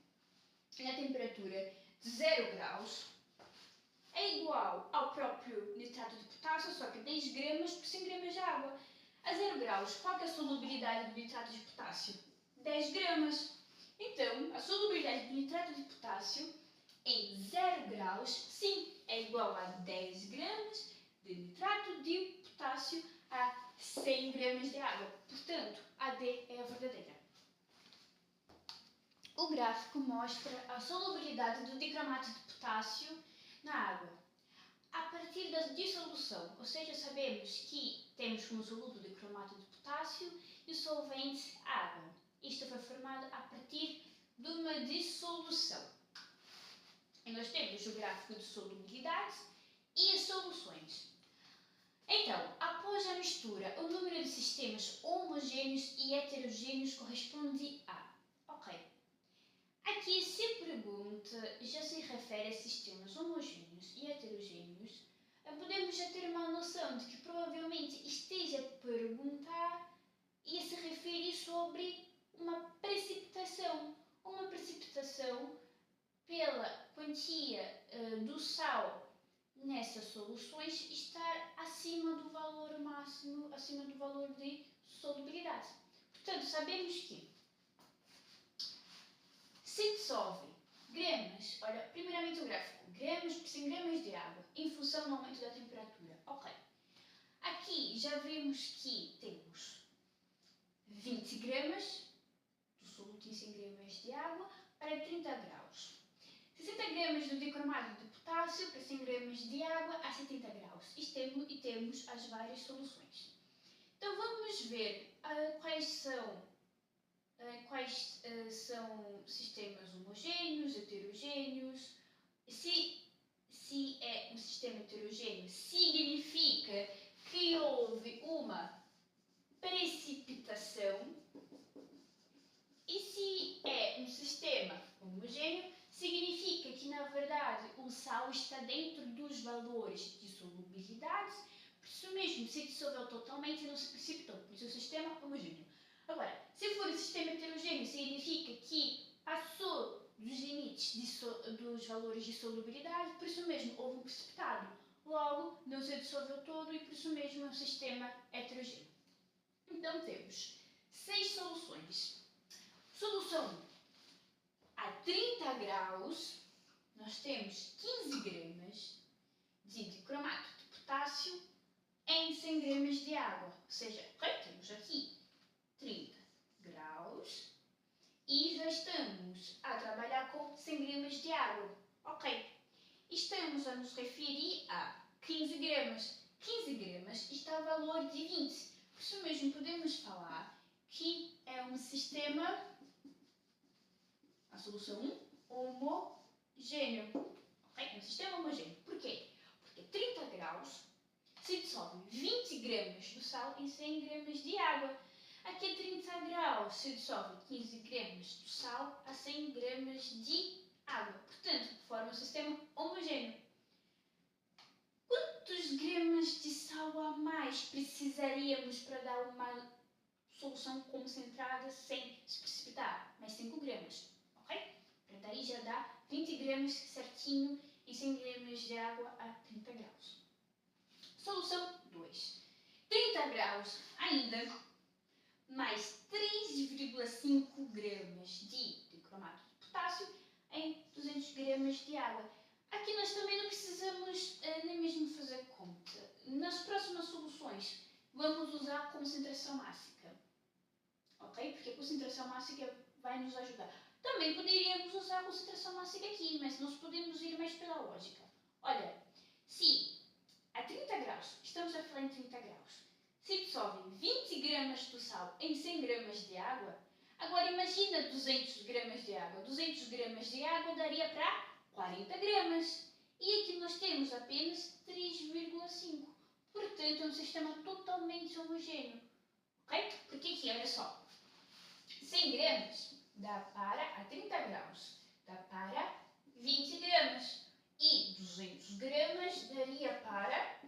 Speaker 1: na temperatura de 0 graus é igual ao próprio nitrato de potássio, só que 10 gramas por 100 gramas de água. A 0 graus, qual é a solubilidade do nitrato de potássio? 10 gramas. Então, a solubilidade do nitrato de potássio em 0 graus, sim, é igual a 10 gramas de nitrato de potássio a 100 gramas de água. Portanto, a D é a verdadeira. O gráfico mostra a solubilidade do dicromato de potássio na água. A partir da dissolução, ou seja, sabemos que temos como soluto de cromato de potássio e o solvente água. Isto foi formado a partir de uma dissolução. E nós temos o gráfico de solubilidade e as soluções. Então, após a mistura, o número de sistemas homogêneos e heterogêneos corresponde a... Ok. Aqui se pergunta, já se refere a sistemas homogêneos e heterogêneos, podemos já ter uma noção de que provavelmente esteja a perguntar e a se referir sobre uma precipitação. Uma precipitação pela quantia do sal nessas soluções estar acima do valor máximo, acima do valor de solubilidade. Portanto, sabemos que se dissolve gramas, olha, primeiramente o gráfico, gramas por 100 gramas de água, em função do aumento da temperatura. Ok. Aqui já vemos que temos 20 gramas do soluto em 100 gramas de água para 30 graus. 60 gramas do dicromato de potássio para 100 gramas de água a 70 graus. E temos as várias soluções. Então vamos ver quais são sistemas homogêneos, heterogêneos. Se é um sistema heterogêneo, significa que houve uma precipitação. E se é um sistema o sal está dentro dos valores de solubilidade, por isso mesmo se dissolveu totalmente e não se precipitou, por isso é um sistema homogêneo. Agora, se for um sistema heterogêneo, significa que passou dos limites dos valores de solubilidade, por isso mesmo houve um precipitado. Logo, não se dissolveu todo e por isso mesmo é um sistema heterogêneo. Então temos 6 soluções. Solução 1. A 30 graus, nós temos 15 gramas de dicromato de potássio em 100 gramas de água. Ou seja, temos aqui 30 graus e já estamos a trabalhar com 100 gramas de água. Ok. Estamos a nos referir a 15 gramas. 15 gramas está o valor de 20. Por isso mesmo podemos falar que é um sistema, a solução 1, homogêneo. Ok? É um sistema homogêneo. Por quê? Porque 30 graus se dissolve 20 gramas do sal em 100 gramas de água. Aqui a 30 graus se dissolve 15 gramas do sal a 100 gramas de água. Portanto, forma um sistema homogêneo. Quantos gramas de sal a mais precisaríamos para dar uma solução concentrada sem se precipitar? Mais 5 gramas, ok? Para daí já dá 20 gramas certinho em 100 gramas de água a 30 graus. Solução 2. 30 graus ainda, mais 3,5 gramas de dicromato de potássio em 200 gramas de água. Aqui nós também não precisamos nem mesmo fazer conta. Nas próximas soluções vamos usar a concentração mássica, ok? Porque a concentração mássica vai nos ajudar. Também poderíamos usar a concentração mássica aqui, mas nós podemos ir mais pela lógica. Olha, se a 30 graus, estamos a falar em 30 graus, se dissolve 20 gramas do sal em 100 gramas de água, agora imagina 200 gramas de água. 200 gramas de água daria para 40 gramas. E aqui nós temos apenas 3,5. Portanto, é um sistema totalmente homogêneo. Ok? Porque aqui, olha só, 100 gramas dá para, a 30 graus, dá para 20 gramas. E 200 gramas daria para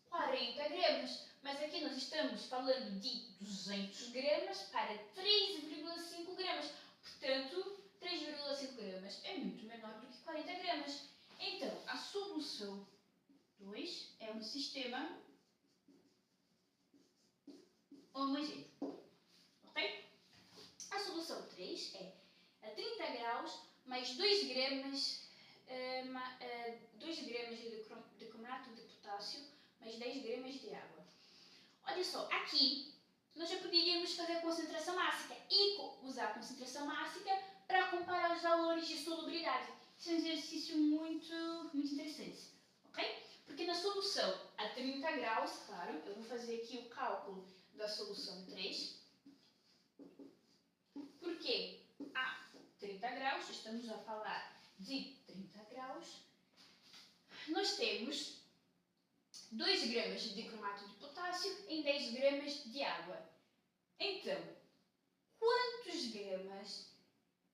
Speaker 1: 40 gramas. Mas aqui nós estamos falando de 200 gramas para 3,5 gramas. Portanto, 3,5 gramas é muito menor do que 40 gramas. Então, a solução 2 é um sistema homogêneo. Ok? A solução 3 é a 30 graus mais 2 gramas, 2 gramas de dicromato de potássio mais 10 gramas de água. Olha só, aqui nós já poderíamos fazer a concentração mássica e usar a concentração mássica para comparar os valores de solubilidade. Isso é um exercício muito interessante, ok? Porque na solução a 30 graus, claro, eu vou fazer aqui o cálculo da solução 3. Porque a 30 graus, estamos a falar de 30 graus, nós temos 2 gramas de dicromato de potássio em 10 gramas de água. Então, quantos gramas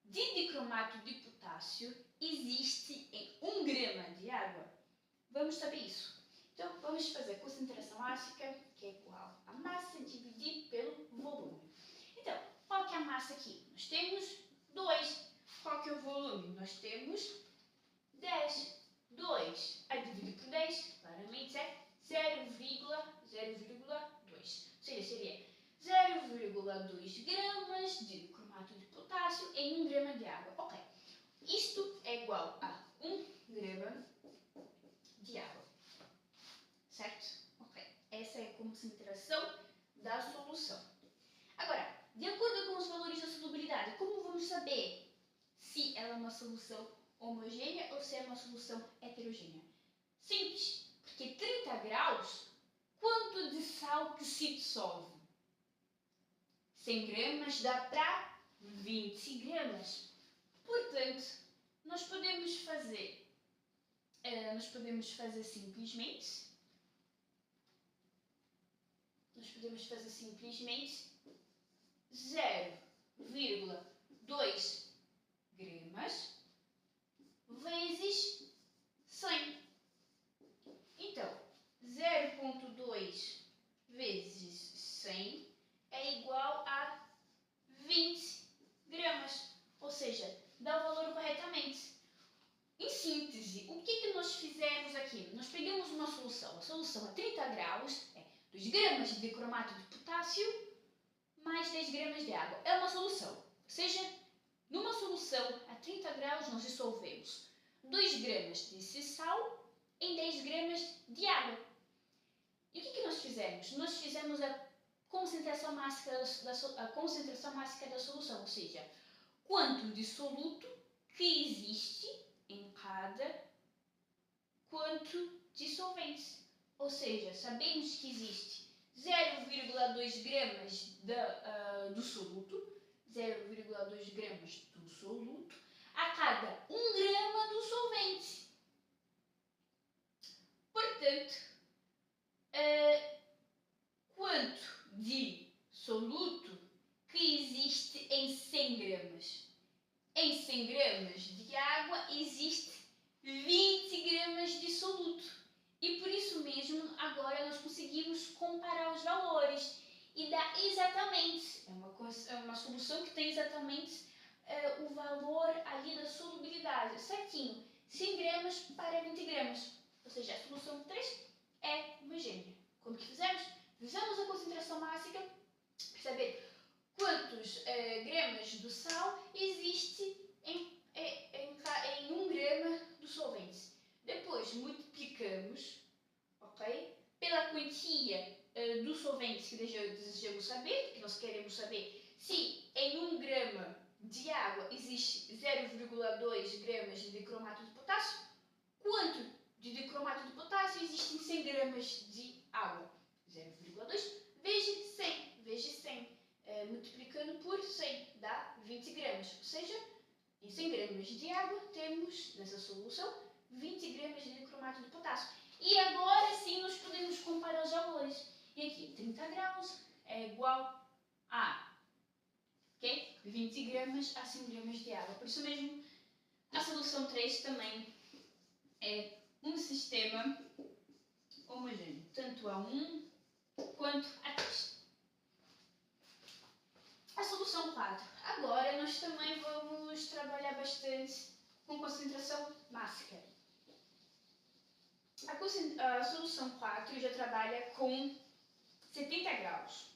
Speaker 1: de dicromato de potássio existe em 1 grama de água? Vamos saber isso. Então, vamos fazer a concentração mássica, que é igual a massa dividido pelo volume. Então, qual que é a massa aqui? Nós temos 2. Qual que é o volume? Nós temos 10. 2 a dividir por 10, claramente é 0,02. Ou seja, seria 0,2 gramas de cromato de potássio em 1 grama de água. Ok. Isto é igual a 1 grama de água. Certo? Ok. Essa é a concentração da solução. Agora, de acordo com os valores da solubilidade, como vamos saber se ela é uma solução homogênea ou se é uma solução heterogênea? Simples, porque 30 graus, quanto de sal que se dissolve? 100 gramas dá para 20 gramas. Portanto, nós podemos fazer simplesmente 0,2 gramas vezes 100. Então, 0,2 vezes 100 é igual a 20 gramas. Ou seja, dá o valor corretamente. Em síntese, o que nós fizemos aqui? Nós pegamos uma solução. A solução a 30 graus é 2 gramas de dicromato de potássio mais 10 gramas de água. É uma solução. Ou seja, numa solução a 30 graus nós dissolvemos 2 gramas de sal em 10 gramas de água. E o que nós fizemos? Nós fizemos a concentração máxima da solução, ou seja, quanto de soluto que existe em cada quanto dissolvente. Ou seja, sabemos que existe 0,2 gramas do soluto, 0,2 gramas do soluto a cada 1 grama do solvente. Portanto, quanto de soluto que existe em 100 gramas? Em 100 gramas de água existe 20 gramas de soluto. E por isso mesmo, agora nós conseguimos comparar os valores. E dá exatamente, é uma solução que tem exatamente o valor ali da solubilidade, certinho, 100 gramas para 20 gramas. Ou seja, a solução 3 é homogênea. Como que fizemos? Fizemos a concentração máxima para saber quantos gramas do sal existe em 1 grama do solvente. Depois multiplicamos, ok, pela quantia do solvente que desejamos saber, que nós queremos saber se em 1 grama de água existe 0,2 gramas de dicromato de potássio, quanto de dicromato de potássio existe em 100 gramas de água. 0,2 vezes 100. Multiplicando por 100 dá 20 gramas. Ou seja, em 100 gramas de água temos, nessa solução, 20 gramas de dicromato de potássio. E agora sim nós podemos comparar os valores. E aqui 30 graus é igual a 20 gramas a 100 gramas de água. Por isso mesmo, a solução 3 também é um sistema homogêneo, tanto a 1 quanto a 3. A solução 4. Agora nós também vamos trabalhar bastante com concentração máxima. A solução 4 já trabalha com 70 graus.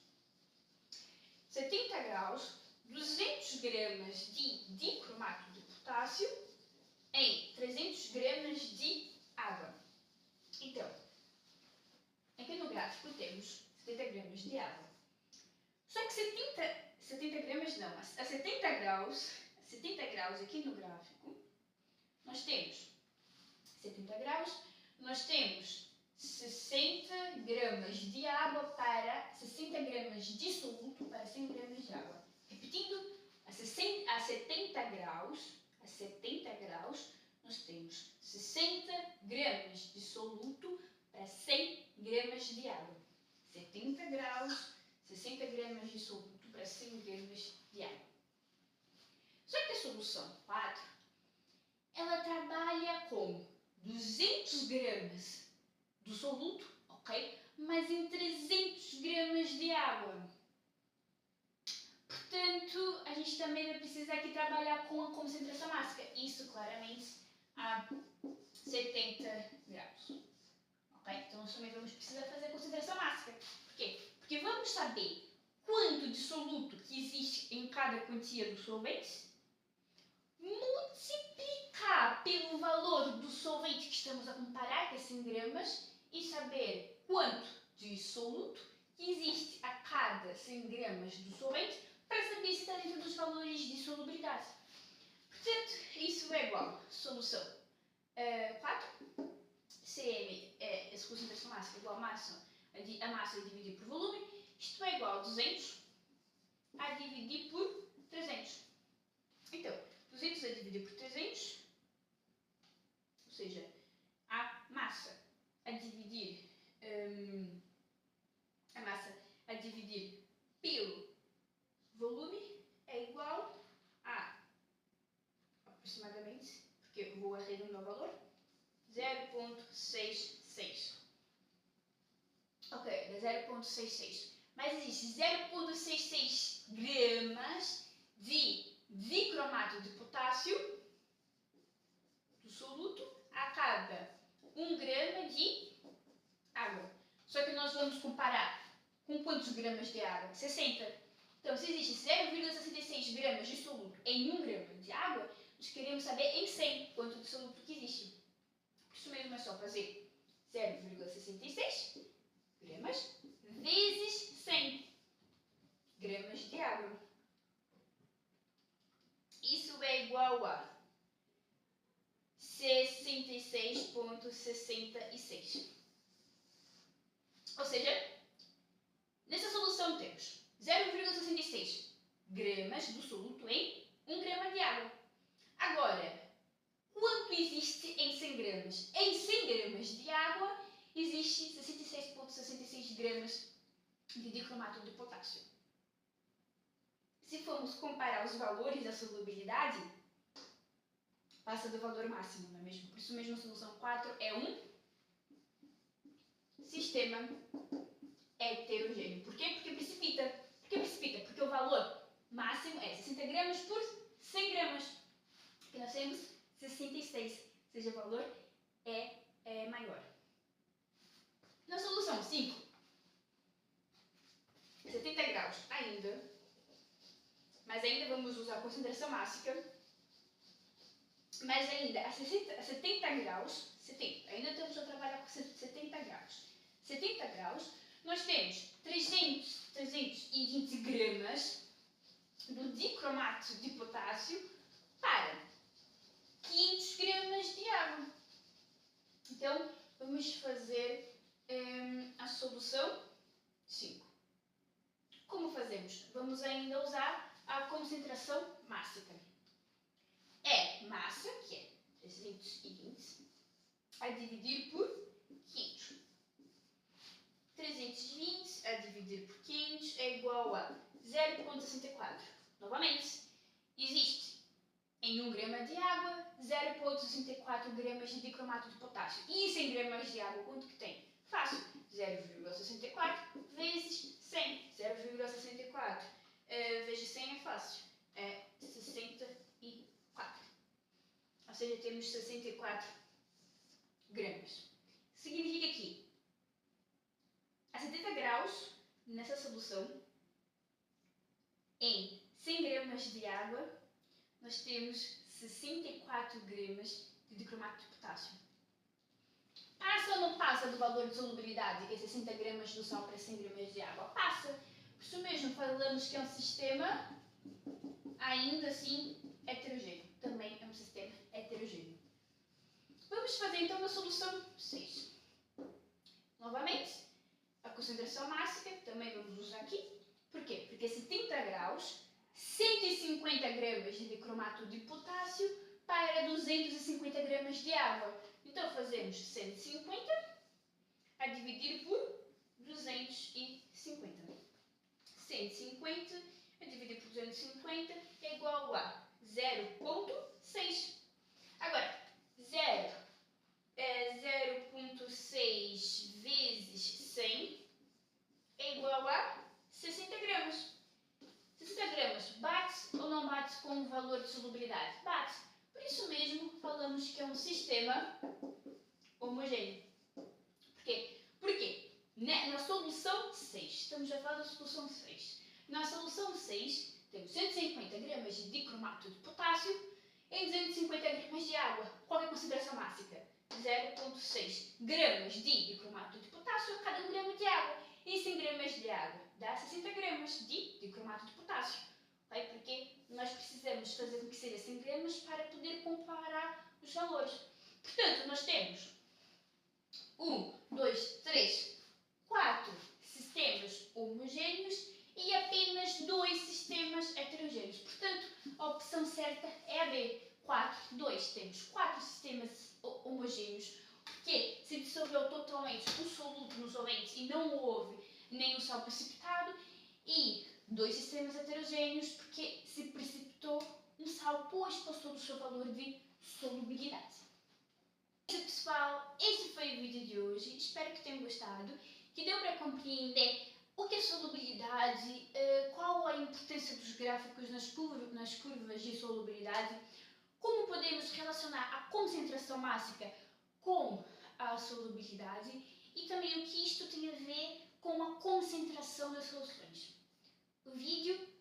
Speaker 1: 70 graus, 200 gramas de dicromato de potássio em 300 gramas de água. Então, aqui no gráfico temos 70 gramas de água. Só que 70 gramas não, a 70 graus aqui no gráfico, nós temos 70 graus, nós temos 60 gramas de água para 60 gramas de soluto para 100 gramas de água. Repetindo, a 70 graus, nós temos 60 gramas de soluto para 100 gramas de água. 70 graus, 60 gramas de soluto para 100 gramas de água. Só que a solução 4, ela trabalha com 200 gramas do soluto, ok? Mas em 300 gramas de água. Portanto, a gente também vai precisar aqui trabalhar com a concentração máxima. Isso, claramente, a 70 graus. Ok? Então, nós também vamos precisar fazer a concentração máxima. Por quê? Porque vamos saber quanto de soluto que existe em cada quantia do solvente, multiplicar pelo valor do solvente que estamos a comparar, que é 100 gramas, e saber quanto de soluto que existe a cada 100 gramas do solvente, para saber se está dentro dos valores de solubilidade. Portanto, isso é igual a solução 4, CM é a concentração máxima igual a massa dividir por volume, isto é igual a 200 a dividir por 300. Então, 200 a dividir por 300, ou seja, a massa a dividir pelo volume é igual a, aproximadamente, porque eu vou arredondar o valor, 0,2 0,66. Mas existe 0,66 gramas de dicromato de potássio do soluto a cada 1 grama de água. Só que nós vamos comparar com quantos gramas de água? 60. Então, se existe 0,66 gramas de soluto em 1 grama de água, nós queremos saber em 100 quanto de soluto que existe. Por isso mesmo é só fazer 0,66 gramas vezes 100 gramas de água. Isso é igual a 66,66. Ou seja, nessa solução temos 0,66 gramas do soluto em 1 grama de água. Agora, quanto existe em 100 gramas? Em 100 gramas de água existe 66,66 gramas de dicromato de potássio. Se formos comparar os valores da solubilidade, passa do valor máximo, não é mesmo? Por isso mesmo a solução 4 é um sistema heterogêneo. Por quê? Porque precipita. Por que precipita? Porque o valor máximo é 60 gramas por 100 gramas. E nós temos 66, ou seja, o valor é maior. Na solução 5, 70 graus ainda, mas ainda vamos usar a concentração máxima, mas ainda a 70 graus, ainda temos a trabalhar com 70 graus. 70 graus, nós temos 320 gramas do dicromato de potássio para 500 gramas de água. Então, vamos fazer a solução 5. Como fazemos? Vamos ainda usar a concentração máxima. É massa, que é 320, a dividir por 500. 320 a dividir por 500 é igual a 0,64. Novamente, existe em 1 grama de água 0,64 gramas de dicromato de potássio. E em 100 gramas de água, quanto que tem? Fácil. 0,64 vezes 100. 0,64 vezes 100 é fácil. É 64. Ou seja, temos 64 gramas. Significa que a 70 graus, nessa solução, em 100 gramas de água, nós temos 64 gramas de dicromato de potássio. Passa ou não passa do valor de solubilidade, que é 60 gramas do sal para 100 gramas de água? Passa. Por isso mesmo falamos que é um sistema, ainda assim, heterogêneo. Também é um sistema heterogêneo. Vamos fazer então a solução 6. Novamente, a concentração máxima também vamos usar aqui. Por quê? Porque 70 graus, 150 gramas de dicromato de potássio para 250 gramas de água. Então fazemos 150 a dividir por 250. 150 a dividir por 250 é igual a 0,6. Agora, 0,6 vezes 100 é igual a 60 gramas. 60 gramas bate ou não bate com o valor de solubilidade? Bate. Por isso mesmo falamos que é um sistema homogêneo. Por quê? Porque na solução 6, estamos a falar da solução 6. Na solução 6 temos 150 gramas de dicromato de potássio em 250 gramas de água. Qual é a concentração máxima? 0,6 gramas de dicromato de potássio a cada 1 grama de água. E 100 gramas de água dá 60 gramas de dicromato de potássio. Okay? Porque nós precisamos fazer com que seja 100 gramas para poder comparar os valores. Portanto, nós temos 1, 2, 3, 4 sistemas homogêneos e apenas 2 sistemas heterogêneos. Portanto, a opção certa é a B. 4, 2. Temos 4 sistemas homogêneos, porque se dissolveu totalmente o soluto no solvente e não houve nenhum sal precipitado, e 2 sistemas heterogêneos, porque se precipitou um sal, pois passou do seu valor de solubilidade. Pessoal, esse foi o vídeo de hoje. Espero que tenham gostado, que deu para compreender O que é solubilidade? Qual a importância dos gráficos nas curvas de solubilidade? Como podemos relacionar a concentração máxima com a solubilidade? E também o que isto tem a ver com a concentração das soluções. O vídeo